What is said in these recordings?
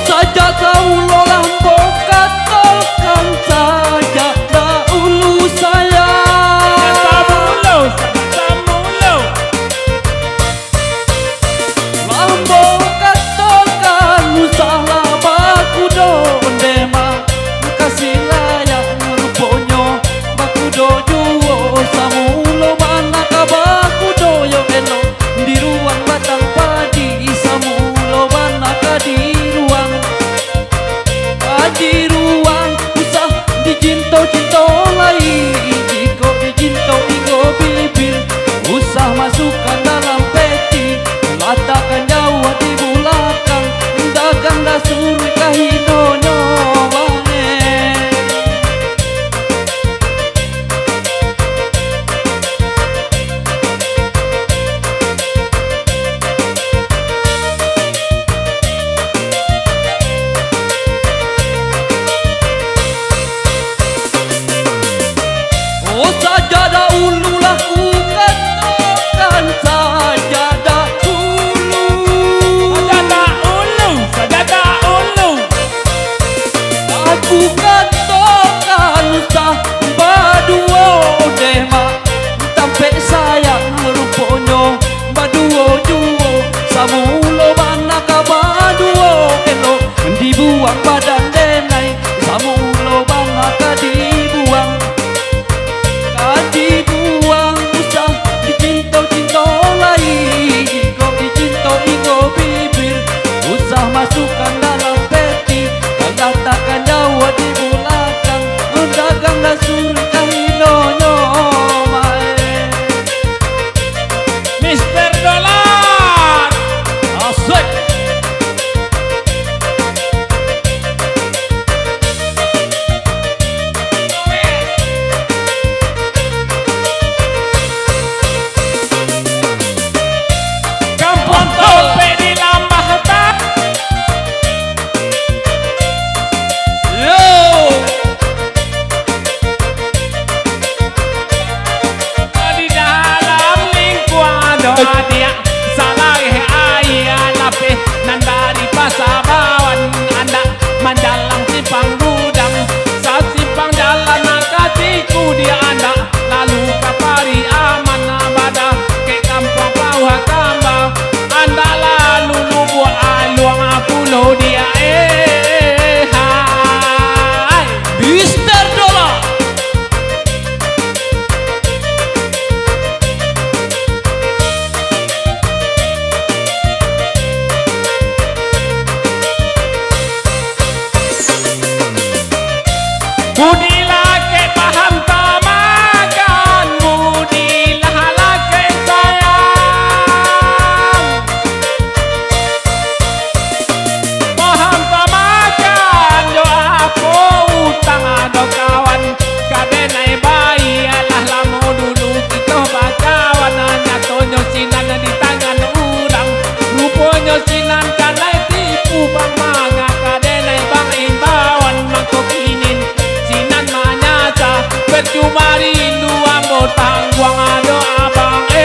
saja kau lo lambo katakan saja dahulu sayang. Lambo katakan salah baku do ndema kasih layak ruponyo baku do juo samulo mana kabaku do yo elo di ruang batang padi samulo mana di ruang usah dijinto-jinto lagi jiko dijinto igo bibir usah masukkan dalam peti letakkan nyawa di belakang dagang dasur kahinonyo bane. Oh sajadah ulu laku katakan sajadah ulu. Aku katakan sah baduo dema tampe sayang ruponyo baduo juo samulo mana kabaduo elo dibuang badan denai samulo mana dibuang usah dicinto-cinto lagi kok dicinto igo bibir usah masukkan dalam peti dan letakkan nyawa di belakang dagang dasur kahinonyo mae. Mister Dolar Asik. Kampung Tope di Lambah Tak Yo di dalam lingkungan doa dia salah ayah lapeh nan dari pasabawan anda mandalang simpang gudang sa simpang jalan nakatiku dia anda lalu kapari aman abada ke kampung bawah kamba anda lalu lubuh aluang pulau dia hai Mister Dolar. Budilah ke paham tamakan, budilah ke sayang. Paham tamakan, yo aku utang ada kawan. Kadenai bayi alah lamo dulu kita bakawan. Hanya tonyo sinan di tangan urang, rupanya sinan kanai tipu bang manga. Kadenai bang imbawan mangkokinin. Percuma rindu ambo tangguang ado abang hai.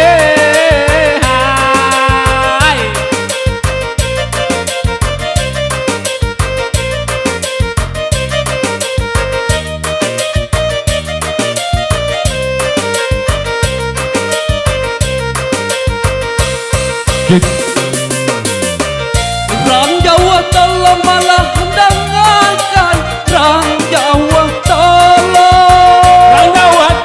Rang Jawa tolong malah dengarkan Rang Jawa tolong malah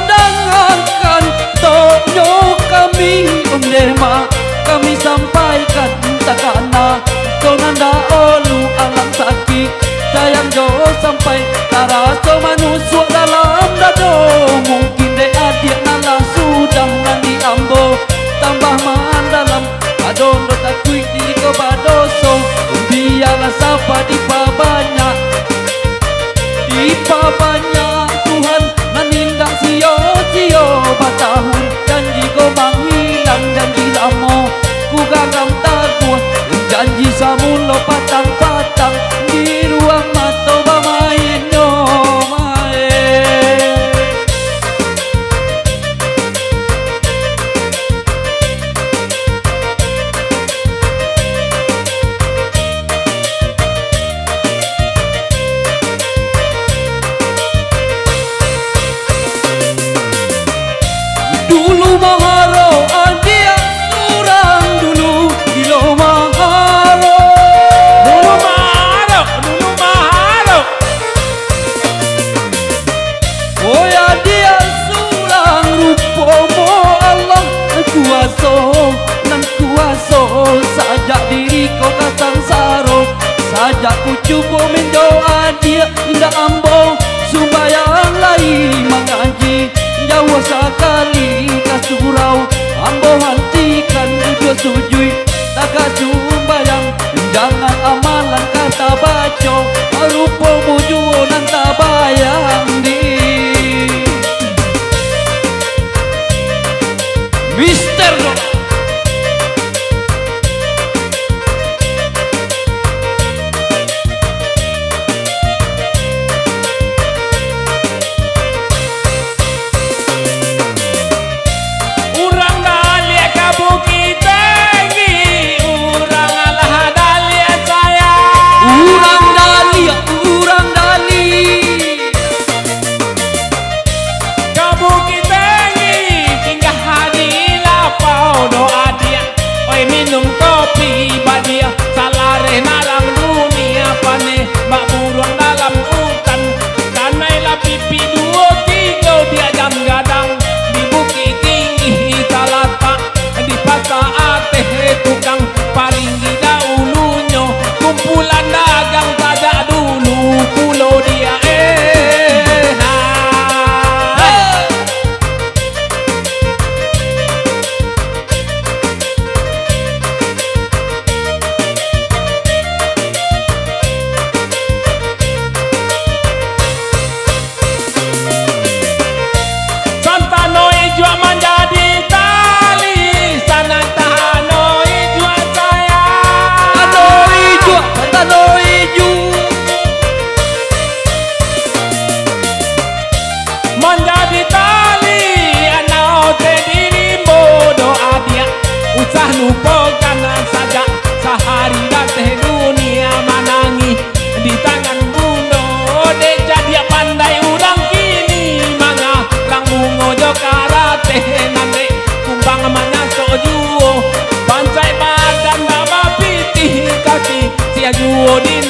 dengarkan tonyo kami ondema kami sampaikan takana tonanda olu alam sakit sayang jo sampai taraso manusia dalam dado mungkin de adik nala sudah nandi ambo tambah mandalam adondo takui di kebadoso biarlah sapa di banyak Tuhan menindak sio-sio batahun janji ko menghilang janji lamo ku gagam taguh janji samulo patang-patang di ruang mato bamain no mae. nan kuaso sajak diri kau kasang saro sajak ku cuba mendoa dia indah ambo sumbayang lai mengaji jauh sekali kasurau ambo hentikan dua sujui tak kasumbayang jangan amalan kata baco rupa bujuo nan tak bayang di Mister Dok. Urang dalia ka Bukit Tinggi, urang alah dalia saya. Urang dalia, urang dali Ka Bukit Tinggi, singgah di lapau doa dia. Oi minum kopi badia, salare nalang dunia pane, mak buruang dalam hutan. Kanailah pipi 2-3 dia jam gadang di Bukit Tinggi talata di pasar ateh tukang paling dahulunya kumpulan dagang tajak dulu pulau dia Santanoi jua menjadi tali Santanoi jua saya tanoi jua tanoi ju menjadi tali anak dirimu doa dia usah lupakan saja sehari dan teh dunia manangi di tangan bundo deja dia pandai udang kini manga lang bungo jo karate nande kumbang manyaso juo bancai badan nama pitih kaki sia juo di